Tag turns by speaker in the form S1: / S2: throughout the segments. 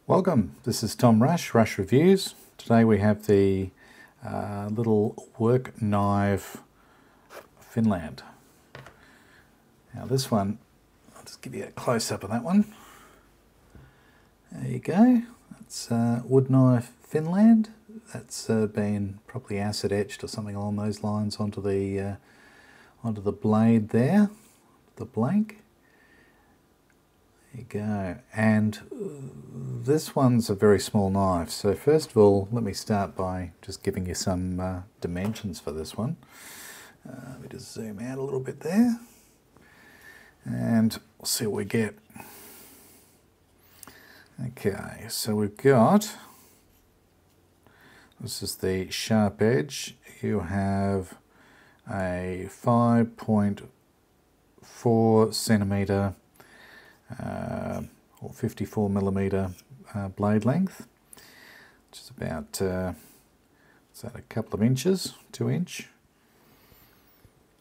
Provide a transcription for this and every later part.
S1: Welcome, this is Tom Rush Reviews. Today we have the little work knife Finland. Now this one, I'll just give you a close-up of that one. There you go, that's wood knife Finland. That's been probably acid etched or something along those lines onto the blade there, the blank. There you go, and this one's a very small knife. So first of all, let me start by just giving you some dimensions for this one. Let me just zoom out a little bit there, and we'll see what we get. Okay, so we've got, this is the sharp edge. You have a 5.4 centimetre or 54 millimetre blade length, which is about what's that, a couple of inches, 2 inch.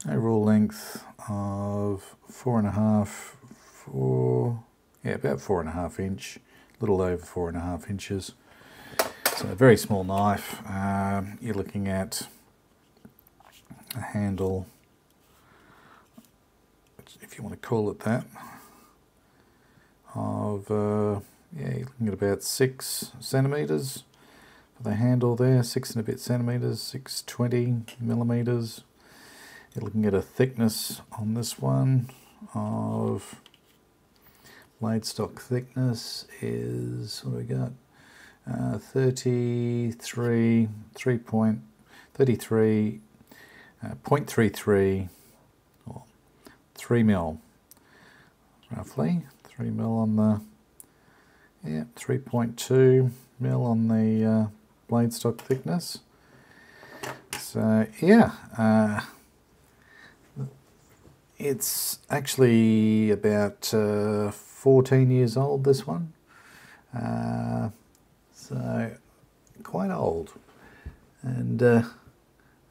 S1: Overall length of about 4.5 inch, a little over 4.5 inches. So a very small knife. You're looking at a handle, if you want to call it that, of you're looking at about 6 centimetres for the handle there, 6 and a bit centimetres, 620 millimetres. You're looking at a thickness on this one of, blade stock thickness is, what do we got? 0.33 or 3 mil roughly. 3 mil on the, 3.2 mil on the blade stock thickness. So it's actually about 14 years old, this one. So quite old. And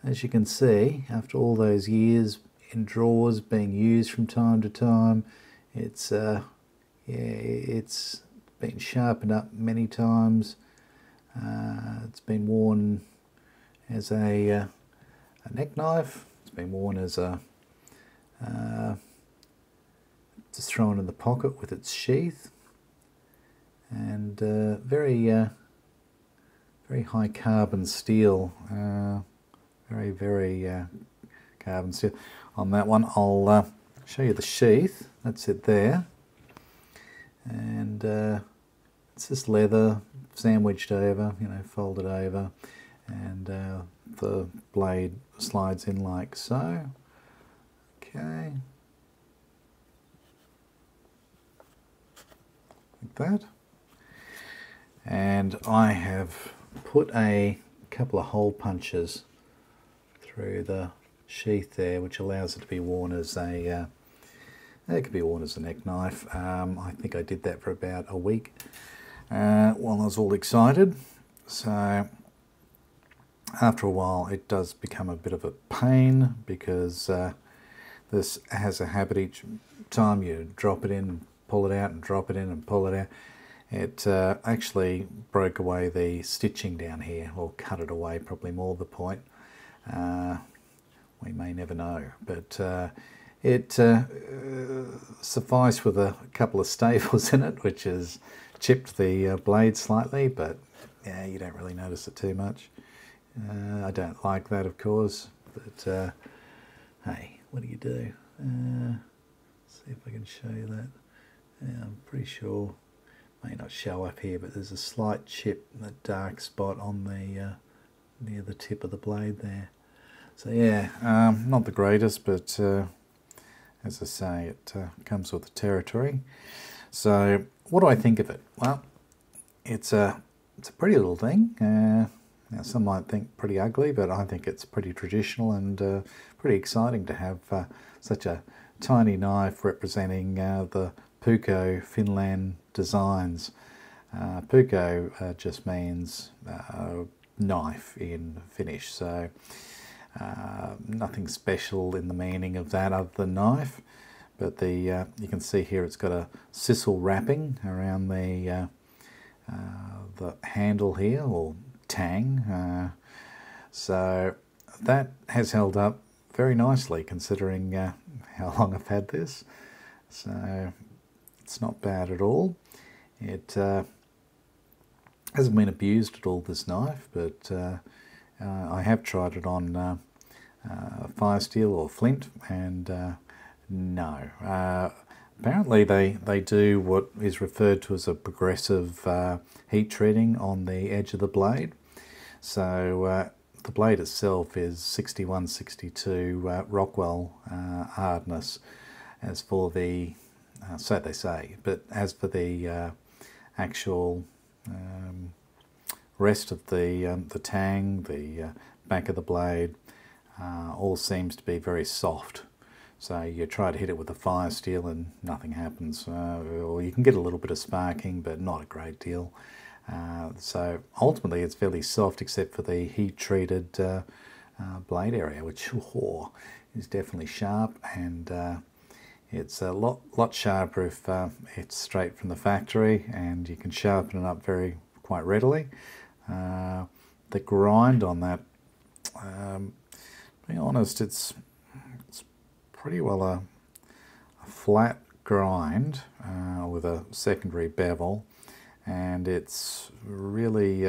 S1: as you can see, after all those years in drawers being used from time to time, it's it's been sharpened up many times. It's been worn as a neck knife. It's been worn as a just thrown in the pocket with its sheath, and very high carbon steel. Very carbon steel on that one. I'll show you the sheath. That's it there. And it's just leather sandwiched over, folded over, and the blade slides in like so. Okay, like that. And I have put a couple of hole punches through the sheath there, which allows it to be worn as a it could be worn as a neck knife. I think I did that for about a week while I was all excited. So after a while it does become a bit of a pain, because this has a habit, each time you drop it in, pull it out, and drop it in and pull it out, it actually broke away the stitching down here, or cut it away, probably more the point. We may never know, but it sufficed with a couple of staples in it, which has chipped the blade slightly, but yeah, you don't really notice it too much. I don't like that, of course, but hey, what do you do? See if I can show you that. Yeah, I'm pretty sure, may not show up here, but there's a slight chip, a dark spot on the near the tip of the blade there. So yeah, not the greatest, but as I say, it comes with the territory. So what do I think of it? Well, it's a pretty little thing. Now some might think pretty ugly, but I think it's pretty traditional and pretty exciting to have such a tiny knife representing the Puukko Finland designs. Puukko just means knife in Finnish, so nothing special in the meaning of that other than knife. But the you can see here it's got a sisal wrapping around the the handle here, or tang. So that has held up very nicely considering how long I've had this. So it's not bad at all. It hasn't been abused at all, this knife, but I have tried it on fire steel or flint, and no. Apparently they do what is referred to as a progressive heat treating on the edge of the blade. So the blade itself is 61, 62 Rockwell hardness, as for the, so they say, but as for the actual rest of the tang, the back of the blade, all seems to be very soft. So you try to hit it with a fire steel and nothing happens, or you can get a little bit of sparking, but not a great deal. So ultimately it's fairly soft, except for the heat treated blade area, which is definitely sharp, and it's a lot sharper if it's straight from the factory, and you can sharpen it up quite readily. The grind on that, to be honest, it's pretty well a flat grind with a secondary bevel, and it's really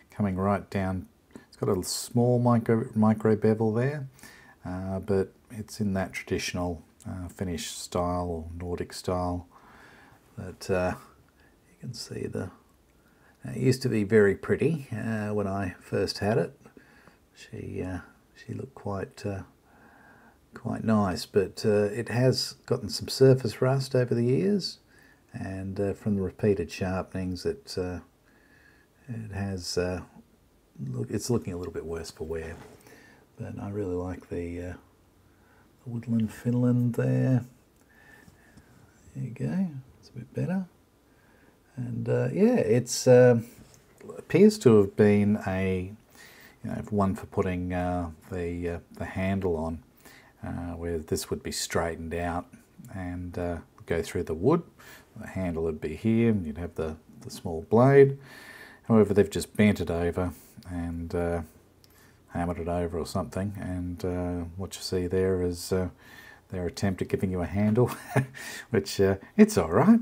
S1: coming right down. It's got a small micro bevel there, but it's in that traditional Finnish style or Nordic style that you can see it used to be very pretty when I first had it. She looked quite nice, but it has gotten some surface rust over the years, and from the repeated sharpenings, it has it's looking a little bit worse for wear. But I really like the Woodland Finland there. There you go, it's a bit better. And yeah, it's appears to have been a one for putting the handle on, where this would be straightened out and go through the wood. The handle would be here, and you'd have the small blade. However, they've just bent it over and hammered it over or something, and what you see there is their attempt at giving you a handle, which it's all right.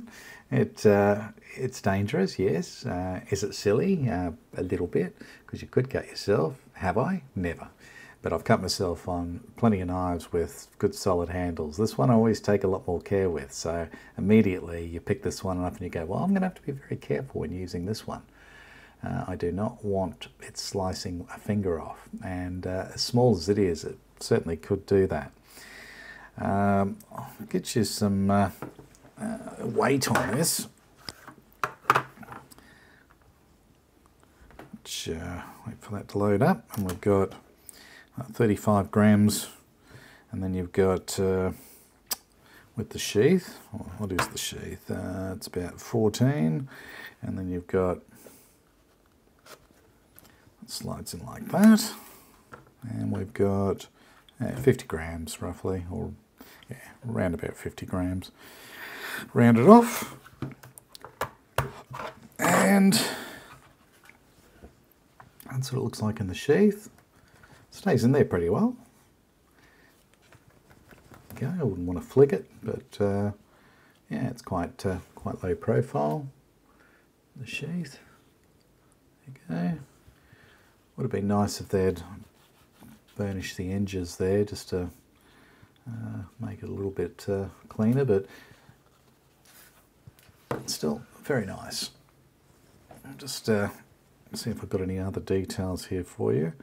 S1: It's dangerous, yes. Is it silly? A little bit, because you could cut yourself. Have I? Never. But I've cut myself on plenty of knives with good solid handles. This one I always take a lot more care with, so immediately you pick this one up and you go, well, I'm going to have to be very careful when using this one. I do not want it slicing a finger off, and as small as it is, it certainly could do that. I'll get you some weight on this. Wait for that to load up, and we've got 35 grams, and then you've got with the sheath, what is the sheath? It's about 14, and then you've got, it slides in like that, and we've got 50 grams roughly, or yeah, around about 50 grams. Round it off, and that's what it looks like in the sheath. Stays in there pretty well. Okay, I wouldn't want to flick it, but yeah, it's quite low profile. The sheath. There you go. Would have been nice if they'd burnished the edges there, just to make it a little bit cleaner, but still very nice. I'll just see if I've got any other details here for you.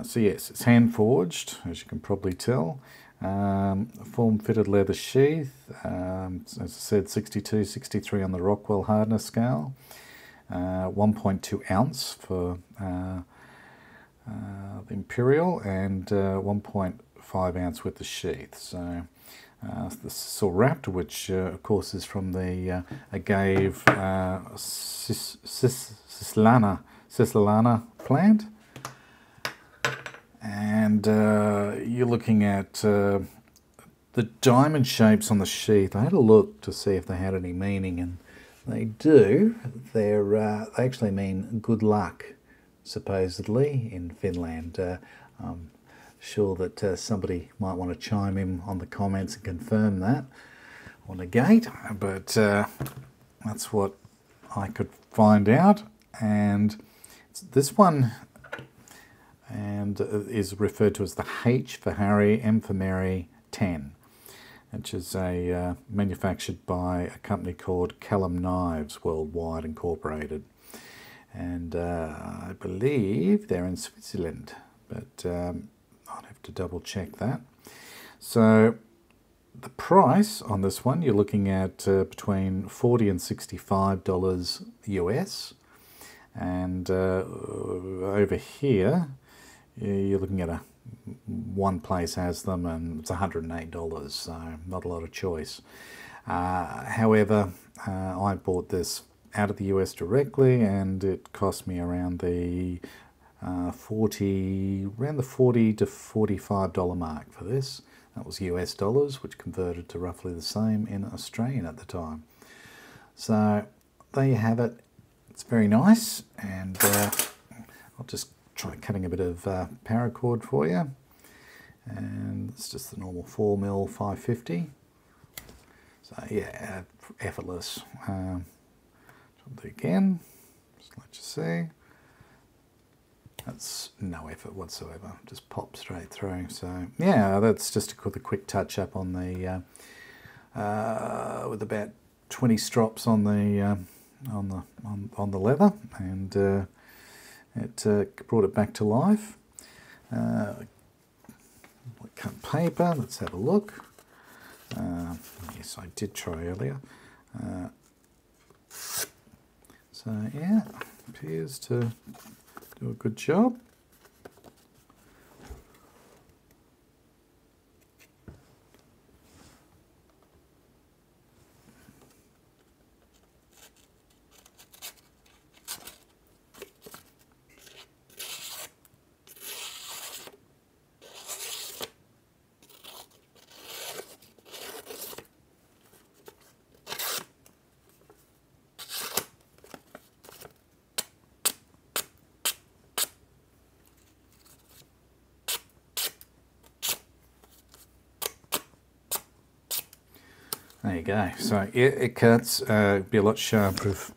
S1: So yes, it's hand forged, as you can probably tell. Form fitted leather sheath, as I said, 62, 63 on the Rockwell hardness scale. 1.2 ounce for the Imperial, and 1.5 ounce with the sheath. So this is all wrapped, which of course is from the agave Cislana plant. And you're looking at the diamond shapes on the sheath. I had a look to see if they had any meaning, and They do. They actually mean good luck, supposedly, in Finland. I'm sure that somebody might want to chime in on the comments and confirm that or negate, but that's what I could find out. And this one is referred to as the H for Harry, M for Mary 10, which is manufactured by a company called Kellam Knives Worldwide Incorporated. And I believe they're in Switzerland, but I'll have to double check that. So the price on this one, you're looking at between $40 and $65 US. And over here, you're looking at one place has them, and it's $108, so not a lot of choice. However, I bought this out of the US directly, and it cost me around the $40 to $45 mark for this. That was US dollars, which converted to roughly the same in Australian at the time. So there you have it. It's very nice, and I'll just try cutting a bit of paracord for you. And it's just the normal 4mm 550. So yeah, effortless. I'll do again, just let you see. That's no effort whatsoever, just pop straight through. So yeah, that's just a quick touch up on the with about 20 strops on the leather, and it brought it back to life. Cut paper, let's have a look. Yes, I did try earlier. So yeah, appears to do a good job. There you go. So yeah, it cuts. It'd be a lot sharper if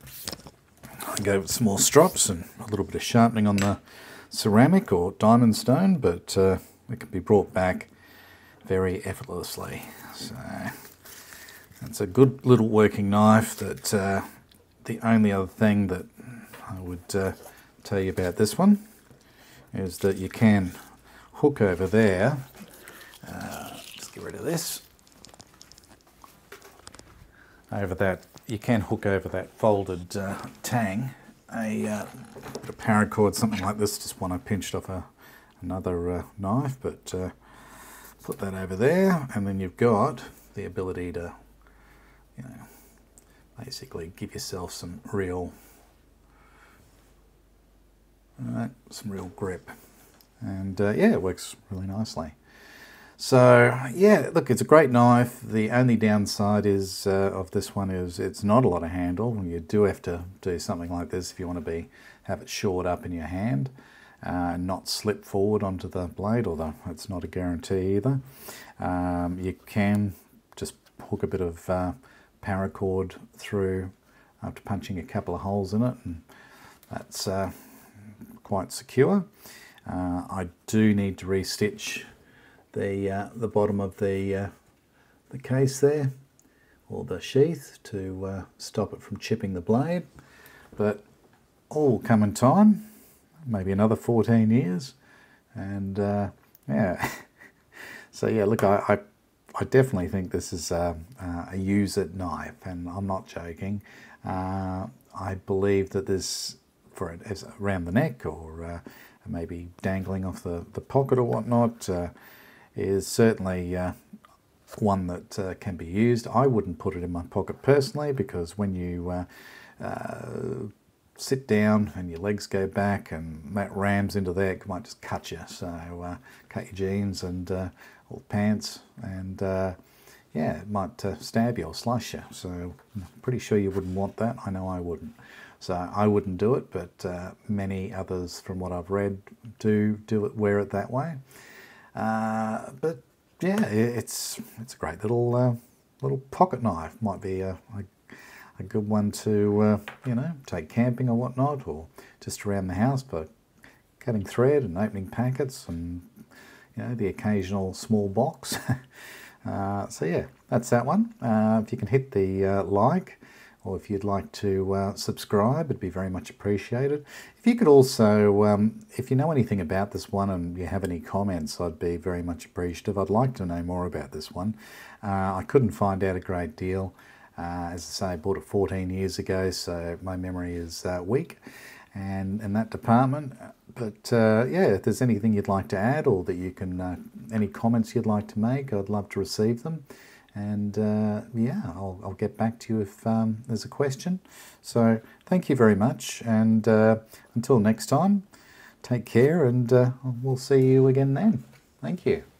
S1: I gave it some more strops and a little bit of sharpening on the ceramic or diamond stone, but it can be brought back very effortlessly. So it's a good little working knife. That the only other thing that I would tell you about this one is that you can hook over there. Just get rid of this. Over that, you can hook over that folded tang a bit of paracord, something like this, just one I pinched off another knife, but put that over there, and then you've got the ability to, you know, basically give yourself some real grip, and yeah, it works really nicely. So yeah, look, it's a great knife. The only downside is of this one is it's not a lot of handle. You do have to do something like this if you want to have it shored up in your hand, not slip forward onto the blade, although it's not a guarantee either. You can just hook a bit of paracord through after punching a couple of holes in it, and that's quite secure. I do need to restitch the bottom of the case there, or the sheath, to stop it from chipping the blade, but all come in time, maybe another 14 years, and yeah. So yeah, look, I definitely think this is a use-it knife, and I'm not joking. I believe that this, for it as around the neck, or maybe dangling off the pocket or whatnot, is certainly one that can be used. I wouldn't put it in my pocket personally, because when you sit down and your legs go back and that rams into there, it might just cut you. So cut your jeans and or pants, and yeah, it might stab you or slice you. So I'm pretty sure you wouldn't want that. I know I wouldn't. So I wouldn't do it, but many others, from what I've read, do it, wear it that way. But yeah, it's a great little pocket knife. Might be a good one to you know, take camping or whatnot, or just around the house for cutting thread and opening packets, and you know, the occasional small box. So yeah, that's that one. If you can hit the like, or if you'd like to subscribe, it'd be very much appreciated. If you could also, if you know anything about this one and you have any comments, I'd be very much appreciative. I'd like to know more about this one. I couldn't find out a great deal. As I say, I bought it 14 years ago, so my memory is weak and in that department. But yeah, if there's anything you'd like to add, or that you can, any comments you'd like to make, I'd love to receive them. And yeah, I'll get back to you if there's a question. So thank you very much, and until next time, take care, and we'll see you again then. Thank you.